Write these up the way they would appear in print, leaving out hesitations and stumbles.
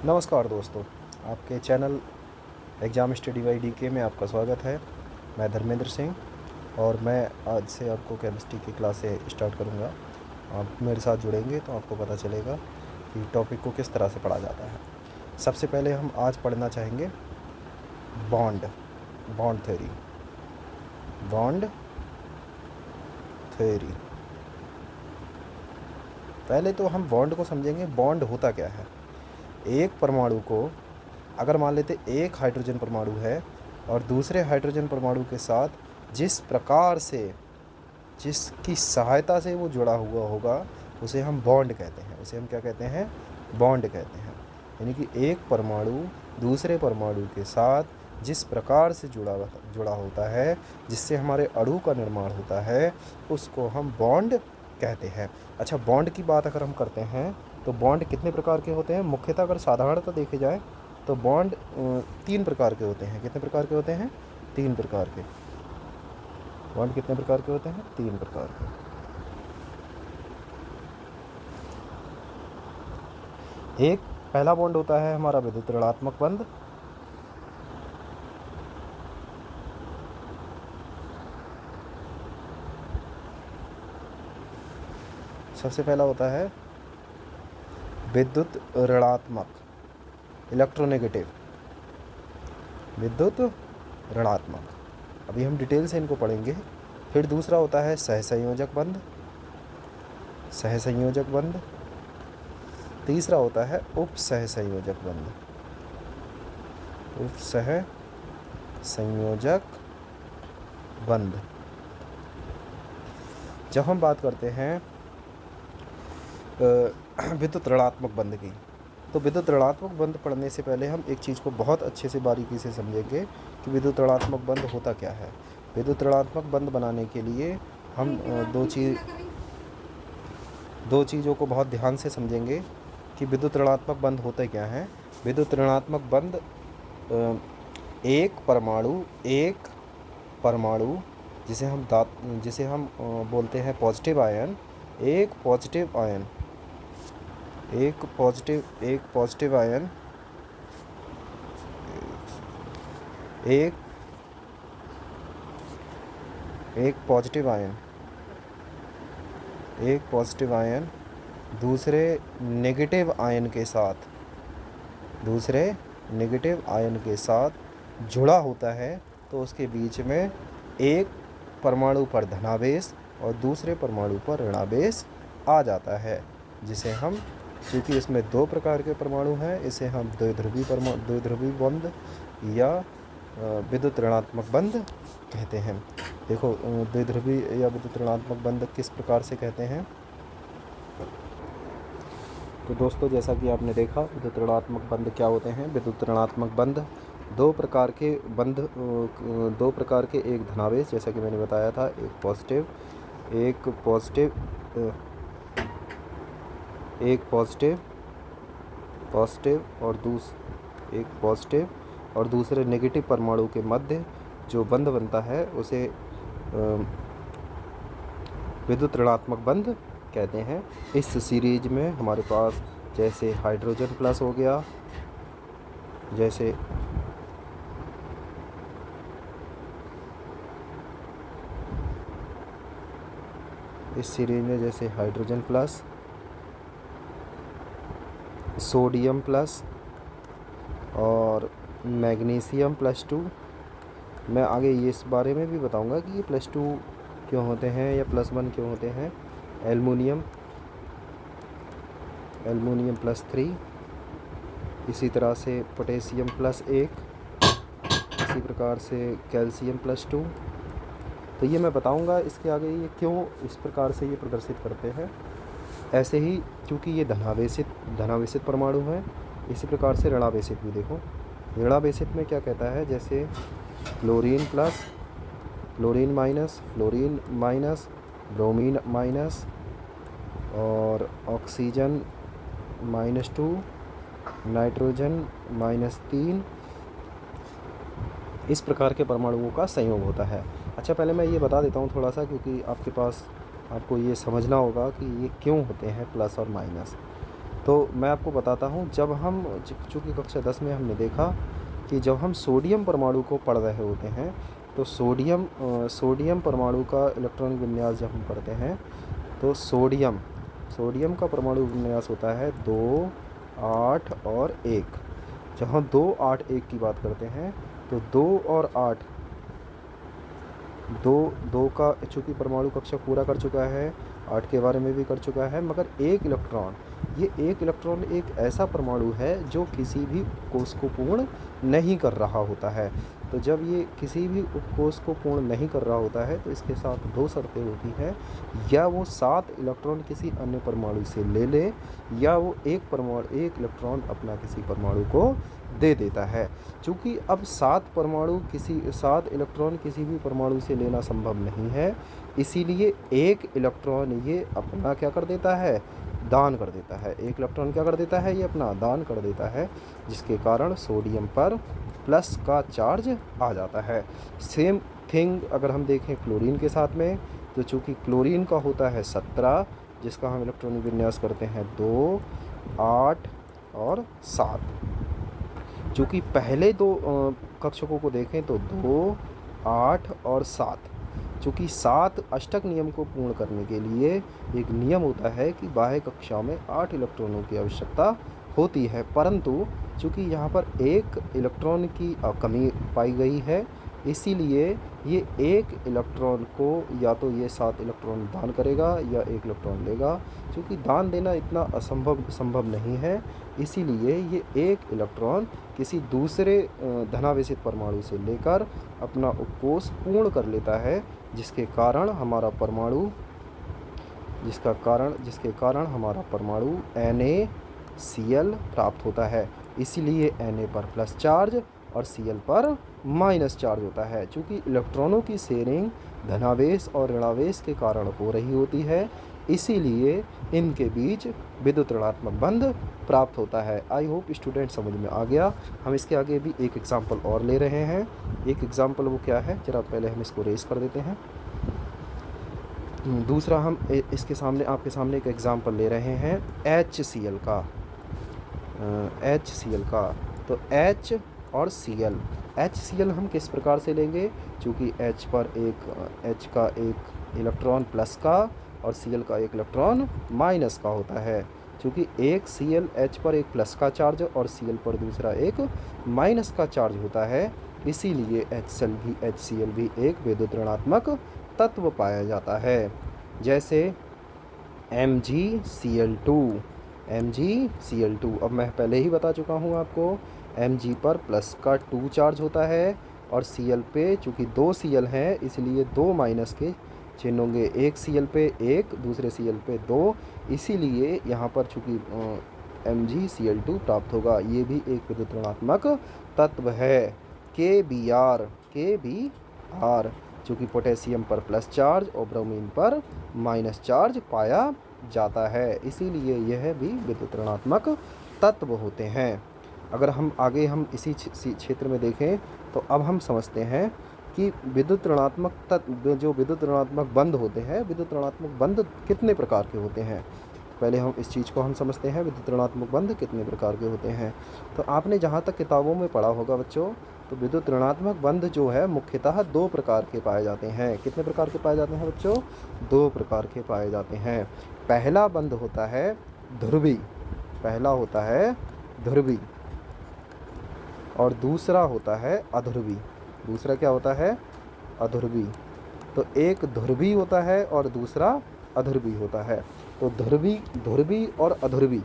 नमस्कार दोस्तों, आपके channel exam study by DK में आपका स्वागत है। मैं धर्मेंद्र सिंह और मैं आज से आपको केमिस्ट्री की क्लासें स्टार्ट करूंगा। आप मेरे साथ जुड़ेंगे तो आपको पता चलेगा कि टॉपिक को किस तरह से पढ़ा जाता है। सबसे पहले हम आज पढ़ना चाहेंगे बॉन्ड थ्योरी। बॉन्ड थ्योरी पहले तो हम बॉन्ड को समझेंगे। बॉन्ड होता क्या है? एक परमाणु को अगर मान लेते एक हाइड्रोजन परमाणु है और दूसरे हाइड्रोजन परमाणु के साथ जिस प्रकार से जिसकी सहायता से वो जुड़ा हुआ होगा उसे हम बॉन्ड कहते हैं। उसे हम क्या कहते हैं? बॉन्ड कहते हैं। यानी कि एक परमाणु दूसरे परमाणु के साथ जिस प्रकार से जुड़ा होता है, जिससे हमारे अणु का निर्माण होता है, उसको हम बॉन्ड कहते हैं। अच्छा, बॉन्ड की बात अगर हम करते हैं तो बॉन्ड कितने प्रकार के होते हैं? मुख्यतः अगर साधारणतः देखे जाए तो बॉन्ड 3 प्रकार के होते हैं। कितने प्रकार के होते हैं? 3 प्रकार के। बॉन्ड कितने प्रकार के होते हैं? 3 प्रकार के। एक पहला बॉन्ड होता है हमारा विद्युत ऋणात्मक बंध। सबसे पहला होता है विद्युत ऋणात्मक, इलेक्ट्रोनेगेटिव, विद्युत ऋणात्मक। अभी हम डिटेल से इनको पढ़ेंगे। फिर दूसरा होता है सहसंयोजक बंध, सहसंयोजक बंध। तीसरा होता है उपसहसंयोजक बंध, उपसहसंयोजक बंध। जब हम बात करते हैं विद्युत ऋणात्मक बंध की, तो विद्युत ऋणात्मक बंध पढ़ने से पहले हम एक चीज़ को बहुत अच्छे से बारीकी से समझेंगे कि विद्युत ऋणात्मक बंध होता क्या है। विद्युत ऋणात्मक बंध बनाने के लिए हम दो चीज़ों को बहुत ध्यान से समझेंगे कि विद्युत ऋणात्मक बंध होते क्या हैं। विद्युत ऋणात्मक बंध एक परमाणु जिसे हम बोलते हैं पॉजिटिव आयन, एक पॉजिटिव आयन एक पॉजिटिव आयन दूसरे नेगेटिव आयन के साथ जुड़ा होता है, तो उसके बीच में एक परमाणु पर धनावेश और दूसरे परमाणु पर ऋणावेश आ जाता है, जिसे हम, क्योंकि इसमें 2 प्रकार के परमाणु हैं, इसे हम द्विध्रुवी बंध या विद्युत ऋणात्मक बंध कहते हैं। देखो, द्विध्रुवी या विद्युत ऋणात्मक बंध किस प्रकार से कहते हैं। तो दोस्तों, जैसा कि आपने देखा, विद्युत ऋणात्मक बंध क्या होते हैं। विद्युत ऋणात्मक बंध 2 प्रकार के एक धनावेश, जैसा कि मैंने बताया था, एक पॉजिटिव और दूसरे नेगेटिव परमाणु के मध्य जो बंध बनता है उसे विद्युत ऋणात्मक बंध कहते हैं। इस सीरीज में हमारे पास जैसे हाइड्रोजन प्लस हो गया, जैसे हाइड्रोजन प्लस, सोडियम प्लस और मैग्नीशियम +2। मैं आगे ये इस बारे में भी बताऊंगा कि ये +2 क्यों होते हैं या +1 क्यों होते हैं। एल्युमिनियम +3, इसी तरह से पोटेशियम +1, इसी प्रकार से कैल्शियम +2। तो ये मैं बताऊंगा इसके आगे ये क्यों इस प्रकार से ये प्रदर्शित करते हैं। ऐसे ही, क्योंकि ये धनावेशित परमाणु हैं, इसी प्रकार से ऋणावेशित भी। देखो, ऋणावेशित में क्या कहता है, जैसे chlorine plus, fluorine minus, bromine minus और ऑक्सीजन -2, नाइट्रोजन -3, इस प्रकार के परमाणुओं का संयोग होता है। अच्छा, पहले मैं ये बता देता हूँ थोड़ा सा, क्योंकि आपको ये समझना होगा कि ये क्यों होते हैं प्लस और माइनस। तो मैं आपको बताता हूँ, जब हम चूँकि कक्षा 10 में हमने देखा कि जब हम सोडियम परमाणु को पढ़ रहे होते हैं तो सोडियम परमाणु का इलेक्ट्रॉनिक विन्यास जब हम करते हैं तो सोडियम का परमाणु विन्यास होता है 2, 8 और 1। जब हम 2, 8, 1 की बात करते हैं तो 2 और 8, दो का चूँकि परमाणु कक्षा पूरा कर चुका है, 8 के बारे में भी कर चुका है, मगर एक इलेक्ट्रॉन एक ऐसा परमाणु है जो किसी भी उपकोष को पूर्ण नहीं कर रहा होता है। तो जब ये किसी भी उपकोष को पूर्ण नहीं कर रहा होता है तो इसके साथ 2 शर्तें होती हैं, या वो 7 इलेक्ट्रॉन किसी अन्य परमाणु से ले ले, या वो एक इलेक्ट्रॉन अपना किसी परमाणु को दे देता है। चूँकि अब 7 इलेक्ट्रॉन किसी भी परमाणु से लेना संभव नहीं है, इसीलिए एक इलेक्ट्रॉन ये अपना क्या कर देता है, दान कर देता है। एक इलेक्ट्रॉन क्या कर देता है, ये अपना दान कर देता है, जिसके कारण सोडियम पर प्लस का चार्ज आ जाता है। सेम थिंग अगर हम देखें क्लोरीन के साथ में, तो चूँकि क्लोरीन का होता है 17, जिसका हम इलेक्ट्रॉनिक विन्यास करते हैं 2, 8 और 7। चूँकि पहले 2 कक्षकों को देखें तो 2, 8 और 7। चूँकि 7 अष्टक नियम को पूर्ण करने के लिए एक नियम होता है कि बाह्य कक्षा में 8 इलेक्ट्रॉनों की आवश्यकता होती है, परंतु चूँकि यहाँ पर एक इलेक्ट्रॉन की कमी पाई गई है, इसीलिए ये एक इलेक्ट्रॉन को या तो ये 7 इलेक्ट्रॉन दान करेगा या 1 इलेक्ट्रॉन लेगा। चूँकि दान देना इतना संभव नहीं है, इसीलिए ये 1 इलेक्ट्रॉन किसी दूसरे धनावेशित परमाणु से लेकर अपना उपकोष पूर्ण कर लेता है, जिसके कारण हमारा परमाणु NaCl प्राप्त होता है। इसीलिए Na पर प्लस चार्ज और Cl पर माइनस चार्ज होता है। चूँकि इलेक्ट्रॉनों की शेयरिंग धनावेश और ऋणावेश के कारण हो रही होती है, इसीलिए इनके बीच विद्युत ऋणात्मक बंध प्राप्त होता है। आई होप स्टूडेंट समझ में आ गया। हम इसके आगे भी एक एग्जाम्पल और ले रहे हैं। एक एग्जाम्पल वो क्या है, जरा पहले हम इसको रेस कर देते हैं। दूसरा हम आपके सामने एक एग्जाम्पल ले रहे हैं HCl का। तो H और Cl, HCl हम किस प्रकार से लेंगे, चूँकि H का एक इलेक्ट्रॉन प्लस का और Cl का एक इलेक्ट्रॉन माइनस का होता है। चूँकि एक Cl H पर एक प्लस का चार्ज और Cl पर दूसरा एक माइनस का चार्ज होता है, इसीलिए HCl भी एक विद्युत ऋणात्मक तत्व पाया जाता है। जैसे MgCl2। अब मैं पहले ही बता चुका हूँ आपको, Mg पर प्लस का 2 चार्ज होता है और Cl पे चूँकि 2 Cl हैं, इसलिए 2 माइनस के चिन्ह होंगे। एक Cl पे 1, दूसरे Cl पे 2, इसीलिए यहाँ पर चूँकि MgCl2 प्राप्त होगा। ये भी एक विद्युत ऋणात्मक तत्व है। Kbr, चूँकि पोटेशियम पर प्लस चार्ज और ब्रोमीन पर माइनस चार्ज पाया जाता है, इसीलिए यह भी विद्युत ऋणात्मक तत्व होते हैं। अगर हम आगे इसी क्षेत्र में देखें तो अब हम समझते हैं कि विद्युत ऋणात्मक बंध होते हैं, विद्युत ऋणात्मक बंध कितने प्रकार के होते हैं। पहले हम इस चीज़ को हम समझते हैं, विद्युत ऋणात्मक बंध कितने प्रकार के होते हैं। तो आपने जहाँ तक किताबों में पढ़ा होगा बच्चों, तो विद्युत ऋणात्मक बंध जो है मुख्यतः 2 प्रकार के पाए जाते हैं। कितने प्रकार के पाए जाते हैं बच्चों, 2 प्रकार के पाए जाते हैं। पहला बंध होता है ध्रुवी, और दूसरा होता है अध्रुवी। दूसरा क्या होता है, अध्रुवी। तो एक ध्रुवी होता है और दूसरा अध्रुवी होता है। तो ध्रुवी और अध्रुवी,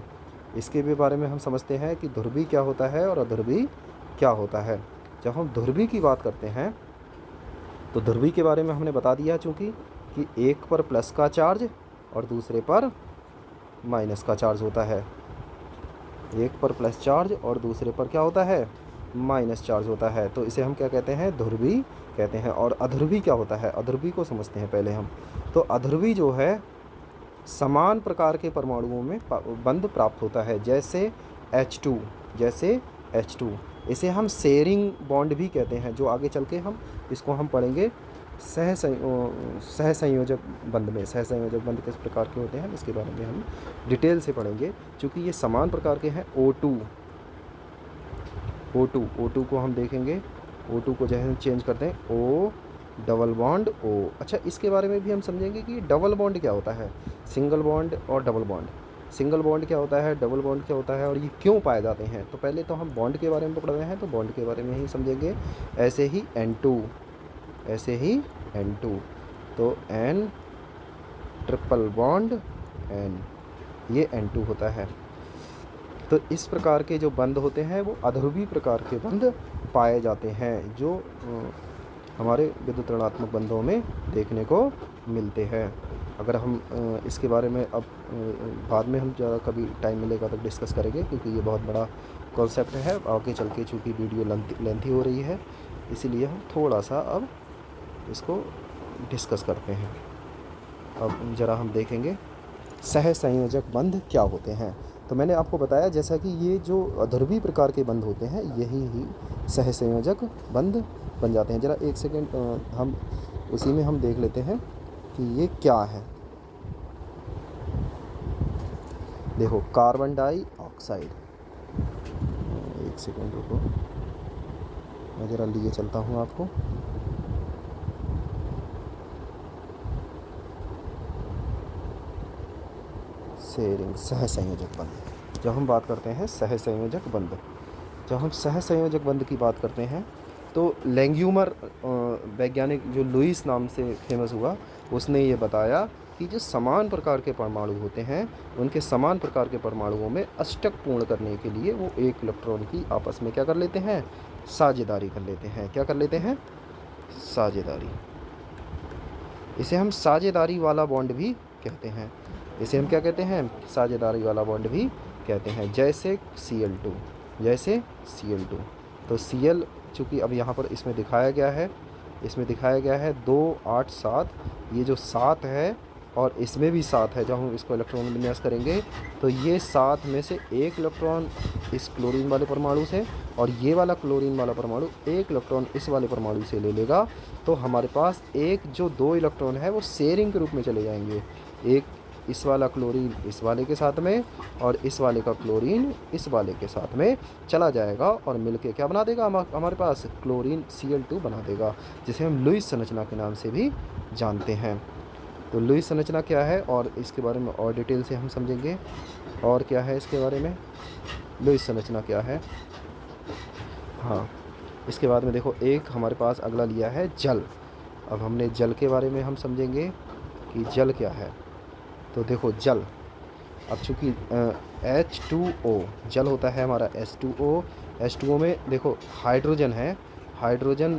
इसके भी बारे में हम समझते हैं कि ध्रुवी क्या होता है और अध्रुवी क्या होता है। जब हम ध्रुवी की बात करते हैं तो ध्रुवी के बारे में हमने बता दिया, चूँकि कि एक पर प्लस का चार्ज और दूसरे पर माइनस का चार्ज होता है। एक पर प्लस चार्ज और दूसरे पर क्या होता है, माइनस चार्ज होता है। तो इसे हम क्या कहते हैं, ध्रुवी कहते हैं। और अध्रुवी क्या होता है, अध्रुवी को समझते हैं पहले हम। तो अध्रुवी जो है समान प्रकार के परमाणुओं में बंध प्राप्त होता है, जैसे H2। इसे हम शेयरिंग बॉन्ड भी कहते हैं, जो आगे चल के हम इसको हम पढ़ेंगे सहसंयोजक बंध में सहसंयोजक बंध किस प्रकार के होते हैं इसके बारे में हम डिटेल से पढ़ेंगे। चूँकि ये समान प्रकार के हैं O2 को हम देखेंगे। O2 को जो है हम चेंज करते हैं O डबल बॉन्ड O। अच्छा, इसके बारे में भी हम समझेंगे कि डबल बॉन्ड क्या होता है, सिंगल बॉन्ड और डबल बॉन्ड। सिंगल बॉन्ड क्या होता है, डबल बॉन्ड क्या होता है और ये क्यों पाए जाते हैं। तो पहले तो हम बॉन्ड के बारे में पढ़ रहे हैं तो बॉन्ड के बारे में ही समझेंगे। ऐसे ही N2 तो N ट्रिपल बॉन्ड N, ये N2 होता है। तो इस प्रकार के जो बंध होते हैं वो अध्रुवीय प्रकार के बंध पाए जाते हैं, जो हमारे विद्युत ऋणात्मक बंधों में देखने को मिलते हैं। अगर हम इसके बारे में अब बाद में हम ज़्यादा कभी टाइम मिलेगा तो डिस्कस करेंगे, क्योंकि ये बहुत बड़ा कॉन्सेप्ट है। आगे चल के चूँकि वीडियो लेंथी हो रही है, इसीलिए हम थोड़ा सा अब इसको डिस्कस करते हैं। अब ज़रा हम देखेंगे सहसंयोजक बंध क्या होते हैं। तो मैंने आपको बताया जैसा कि ये जो अध्रुवीय प्रकार के बंध होते हैं यही ही सहसंयोजक बंध बन जाते हैं। ज़रा एक सेकेंड हम उसी में हम देख लेते हैं कि ये क्या है। देखो, कार्बन डाइऑक्साइड, एक सेकेंड रुको, मैं ज़रा लिए चलता हूँ आपको। शेयरिंग सहसंयोजक बंध। जब हम बात करते हैं सहसंयोजक बंध, जब हम सहसंयोजक बंध की बात करते हैं तो लैंग्यूमर वैज्ञानिक जो लुईस नाम से फेमस हुआ, उसने ये बताया कि जो समान प्रकार के परमाणु होते हैं उनके समान प्रकार के परमाणुओं में अष्टक पूर्ण करने के लिए वो एक इलेक्ट्रॉन की आपस में क्या कर लेते हैं, साझेदारी कर लेते हैं। क्या कर लेते हैं, साझेदारी। इसे हम साझेदारी वाला बॉन्ड भी कहते हैं। इसे हम क्या कहते हैं, साझेदारी वाला बॉन्ड भी कहते हैं। जैसे Cl2, जैसे Cl2। तो Cl चूँकि अब यहाँ पर इसमें दिखाया गया है 2 8 7, ये जो 7 है और इसमें भी 7 है। जब हम इसको इलेक्ट्रॉन विन्यास करेंगे तो ये 7 में से एक इलेक्ट्रॉन इस क्लोरीन वाले परमाणु से और ये वाला क्लोरीन वाला परमाणु एक इलेक्ट्रॉन इस वाले परमाणु से ले लेगा। तो हमारे पास एक जो 2 इलेक्ट्रॉन है वो शेयरिंग के रूप में चले जाएंगे। एक इस वाला क्लोरीन इस वाले के साथ में और इस वाले का क्लोरीन इस वाले के साथ में चला जाएगा और मिलके क्या बना देगा, हमारे पास क्लोरीन Cl2 बना देगा, जिसे हम लुईस संरचना के नाम से भी जानते हैं। तो लुईस संरचना क्या है और इसके बारे में और डिटेल से हम समझेंगे। और क्या है इसके बारे में, लुईस संरचना क्या है। हाँ, इसके बाद में देखो एक हमारे पास अगला लिया है जल। अब हमने जल के बारे में हम समझेंगे कि जल क्या है। तो देखो जल, अब चूँकि H2O जल होता है हमारा H2O में देखो हाइड्रोजन है। हाइड्रोजन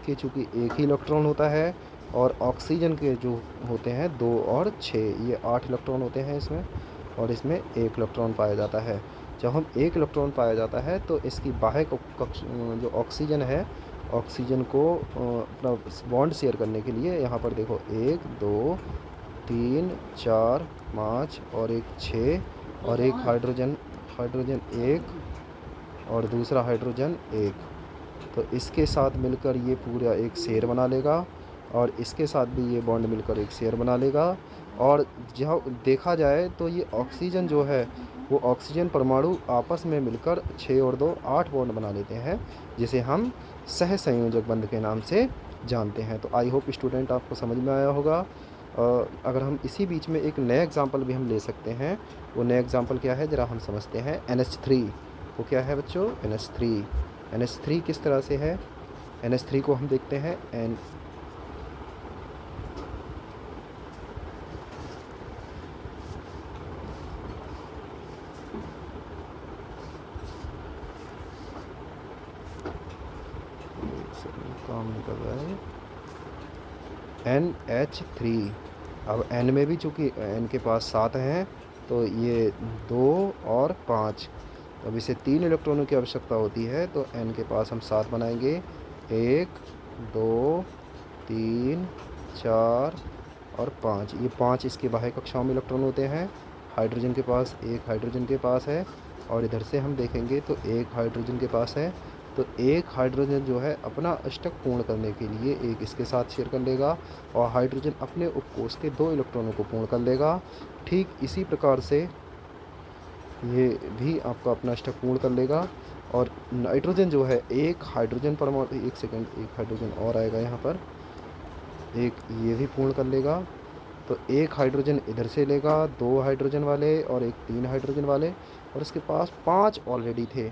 के चूँकि एक ही इलेक्ट्रॉन होता है और ऑक्सीजन के जो होते हैं 2 और 6, ये 8 इलेक्ट्रॉन होते हैं इसमें, और इसमें 1 इलेक्ट्रॉन पाया जाता है। जब हम 1 इलेक्ट्रॉन पाया जाता है तो इसकी बाह्य कक्ष जो ऑक्सीजन है, ऑक्सीजन को अपना बॉन्ड शेयर करने के लिए यहाँ पर देखो 1 2 3 4 5 और एक 6 और एक हाइड्रोजन 1 और दूसरा हाइड्रोजन 1। तो इसके साथ मिलकर ये पूरा एक शेयर बना लेगा और इसके साथ भी ये बॉन्ड मिलकर एक शेयर बना लेगा। और जहाँ देखा जाए तो ये ऑक्सीजन जो है वो ऑक्सीजन परमाणु आपस में मिलकर 6 और 2 8 बॉन्ड बना लेते हैं, जिसे हम सहसंयोजक बंध के नाम से जानते हैं। तो आई होप स्टूडेंट आपको समझ में आया होगा। अगर हम इसी बीच में एक नया एग्जाम्पल भी हम ले सकते हैं, वो नया एग्जाम्पल क्या है ज़रा हम समझते हैं। NH3 वो क्या है बच्चों, NH3 किस तरह से है। NH3 को हम देखते हैं काम निकल रहा है NH3। अब N में भी चूँकि N के पास 7 हैं तो ये 2 और 5, अब इसे 3 इलेक्ट्रॉनों की आवश्यकता होती है। तो N के पास हम 7 बनाएंगे, 1 2 3 4 और 5। ये 5 इसके बाह्य कक्षाओं में इलेक्ट्रॉन होते हैं। हाइड्रोजन के पास 1 हाइड्रोजन के पास है और इधर से हम देखेंगे तो 1 हाइड्रोजन के पास है। तो एक हाइड्रोजन जो है अपना अष्टक पूर्ण करने के लिए एक इसके साथ शेयर कर लेगा और हाइड्रोजन अपने उपकोष के 2 इलेक्ट्रॉनों को पूर्ण कर लेगा। ठीक इसी प्रकार से ये भी आपका अपना अष्टक पूर्ण कर लेगा और नाइट्रोजन जो है एक हाइड्रोजन परमाणु, एक सेकंड, एक हाइड्रोजन और आएगा यहाँ पर, एक ये भी पूर्ण कर लेगा। तो एक हाइड्रोजन इधर से लेगा, 2 हाइड्रोजन वाले और एक 3 हाइड्रोजन वाले, और इसके पास 5 ऑलरेडी थे,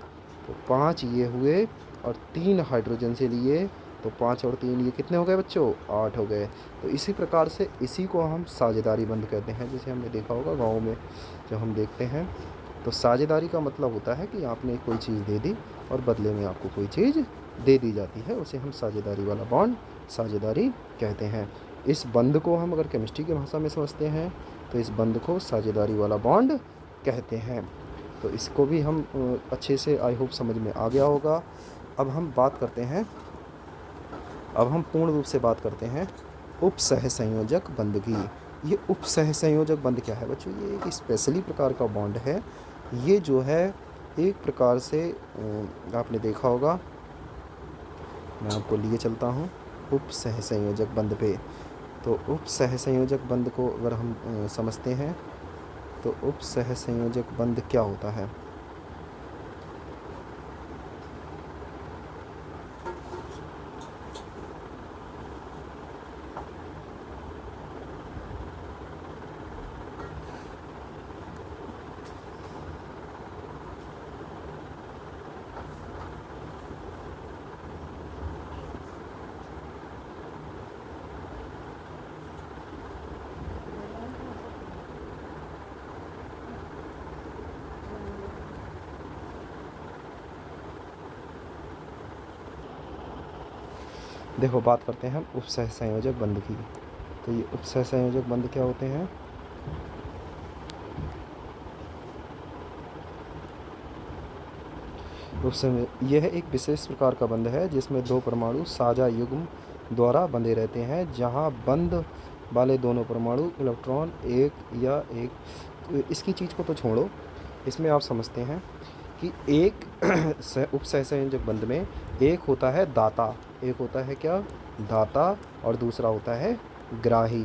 तो 5 ये हुए और 3 हाइड्रोजन से लिए, तो 5 और 3 ये कितने हो गए बच्चों? 8 हो गए। तो इसी प्रकार से इसी को हम साझेदारी बंध कहते हैं, जैसे हमने देखा होगा गाँव में जब हम देखते हैं। तो साझेदारी का मतलब होता है कि आपने कोई चीज़ दे दी और बदले में आपको कोई चीज़ दे दी जाती है, उसे हम साझेदारी वाला बॉन्ड साझेदारी कहते हैं। इस बंध को हम अगर केमिस्ट्री की भाषा में समझते हैं तो इस बंध को साझेदारी वाला बॉन्ड कहते हैं। तो इसको भी हम अच्छे से आई होप समझ में आ गया होगा। अब हम बात करते हैं, अब हम पूर्ण रूप से बात करते हैं उपसह संयोजक बंध की। ये उपसह संयोजक बंध क्या है बच्चों? ये एक स्पेशली प्रकार का बॉन्ड है। ये जो है एक प्रकार से आपने देखा होगा, मैं आपको लिए चलता हूँ उपसह संयोजक बंध पे। तो उपसह संयोजक बंध को अगर हम समझते हैं तो उपसह संयोजक बंध क्या होता है? देखो बात करते हैं हम उपसह संयोजक बंध की। तो ये उपसह संयोजक बंध क्या होते हैं? यह एक विशेष प्रकार का बंध है जिसमें 2 परमाणु साझा युग्म द्वारा बंधे रहते हैं, जहां बंध वाले दोनों परमाणु इलेक्ट्रॉन एक या एक, इसकी चीज़ को तो छोड़ो, इसमें आप समझते हैं कि एक उपसह संयोजक बंध में एक होता है दाता, एक होता है क्या? दाता, और दूसरा होता है ग्राही।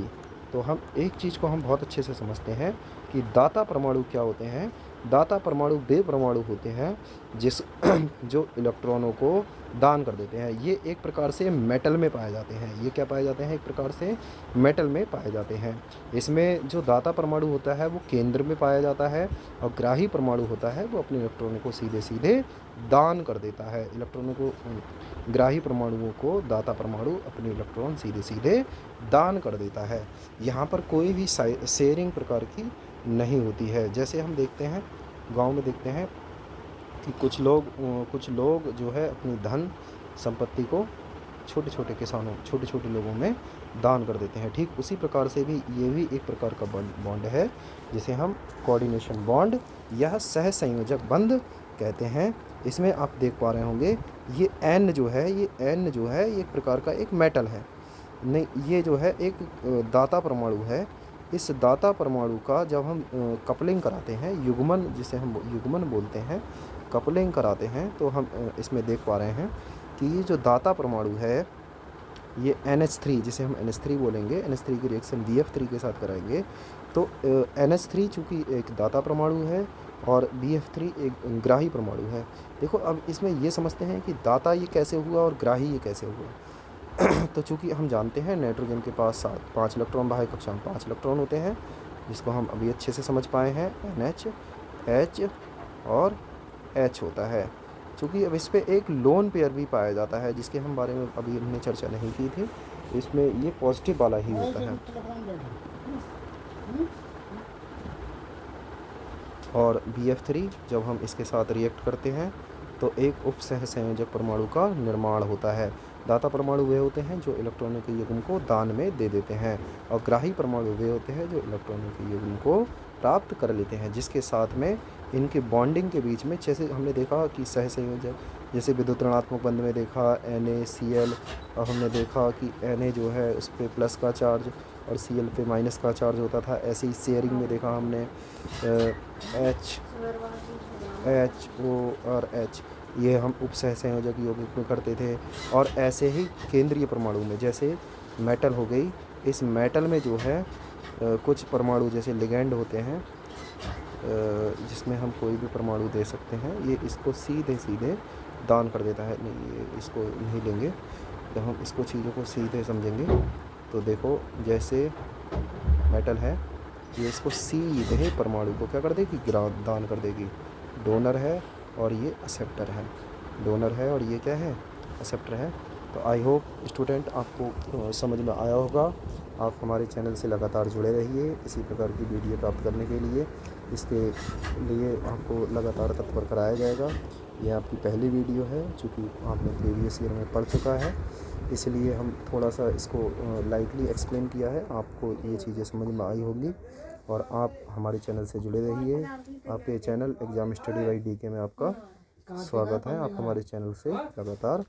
तो हम एक चीज़ को हम बहुत अच्छे से समझते हैं कि दाता परमाणु क्या होते हैं? दाता परमाणु वे परमाणु होते हैं जिस जो इलेक्ट्रॉनों को दान कर देते हैं। ये एक प्रकार से मेटल में पाए जाते हैं। ये क्या पाए जाते हैं? एक प्रकार से मेटल में पाए जाते हैं। इसमें जो दाता परमाणु होता है वो केंद्र में पाया जाता है और ग्राही परमाणु होता है वो अपने इलेक्ट्रॉनों को सीधे सीधे दान कर देता है। इलेक्ट्रॉनों को, ग्राही परमाणुओं को दाता परमाणु अपने इलेक्ट्रॉन सीधे सीधे दान कर देता है। यहाँ पर कोई भी शेयरिंग प्रकार की नहीं होती है। जैसे हम देखते हैं गांव में देखते हैं कि कुछ लोग जो है अपनी धन संपत्ति को छोटे छोटे किसानों, छोटे छोटे लोगों में दान कर देते हैं। ठीक उसी प्रकार से भी ये भी एक प्रकार का बॉन्ड है जिसे हम कोऑर्डिनेशन बॉन्ड या सह संयोजक बंध कहते हैं। इसमें आप देख पा रहे होंगे ये N जो है, ये N जो है ये एक प्रकार का एक मेटल है। नहीं, ये जो है एक दाता परमाणु है। इस दाता परमाणु का जब हम कपलिंग कराते हैं, युग्मन जिसे हम युग्मन बोलते हैं, कपलिंग कराते हैं, तो हम इसमें देख पा रहे हैं कि ये जो दाता परमाणु है ये NH3, जिसे हम NH3 बोलेंगे, NH3 की रिएक्शन BF3 के साथ कराएंगे। तो NH3 चूँकि एक दाता परमाणु है और BF3 एक ग्राही परमाणु है। देखो अब इसमें ये समझते हैं कि दाता ये कैसे हुआ और ग्राही ये कैसे हुआ। तो चूँकि हम जानते हैं नाइट्रोजन के पास 5 इलेक्ट्रॉन, बाह्य कक्षा में 5 इलेक्ट्रॉन होते हैं, जिसको हम अभी अच्छे से समझ पाए हैं, NH, H और H होता है। चूँकि अब इस पर एक लोन पेयर भी पाया जाता है जिसके हम बारे में अभी हमने चर्चा नहीं की थी, इसमें ये पॉजिटिव वाला ही होता है। और BF3 जब हम इसके साथ रिएक्ट करते हैं तो एक उपसह संयोजक परमाणु का निर्माण होता है। दाता परमाणु वे होते हैं जो इलेक्ट्रॉनों के युग्म को दान में दे देते हैं और ग्राही परमाणु वे होते हैं जो इलेक्ट्रॉनों के युग्म को प्राप्त कर लेते हैं, जिसके साथ में इनके बॉन्डिंग के बीच में, जैसे हमने देखा कि सह संयोजक, जैसे विद्युत ऋणात्मक बंध में देखा NaCl, और हमने देखा कि Na जो है उस पर प्लस का चार्ज और Cl पे माइनस का चार्ज होता था। ऐसे ही शेयरिंग में देखा हमने H एच ओ और एच, ये हम उपसह संयोजक यौगिक में करते थे। और ऐसे ही केंद्रीय परमाणु में, जैसे मेटल हो गई, इस मेटल में जो है कुछ परमाणु जैसे लिगैंड होते हैं, जिसमें हम कोई भी परमाणु दे सकते हैं, ये इसको सीधे सीधे दान कर देता है। नहीं, ये इसको नहीं लेंगे, जब हम इसको चीज़ों को सीधे समझेंगे तो देखो, जैसे मेटल है, ये इसको सीधे परमाणु को क्या कर देगी, दान कर देगी। डोनर है और ये एक्सेप्टर है, डोनर है और ये क्या है, एक्सेप्टर है। तो आई होप स्टूडेंट आपको समझ में आया होगा। आप हमारे चैनल से लगातार जुड़े रहिए इसी प्रकार की वीडियो प्राप्त करने के लिए। इसके लिए आपको लगातार तत्पर कराया जाएगा। ये आपकी पहली वीडियो है, चूँकि आपने प्रीवियस ईयर में पढ़ चुका है, इसलिए हम थोड़ा सा इसको लाइटली एक्सप्लेन किया है। आपको ये चीज़ें समझ में आई होंगी और आप हमारे चैनल से जुड़े रहिए। आपके channel exam study by DK में आपका स्वागत है। आप हमारे चैनल से लगातार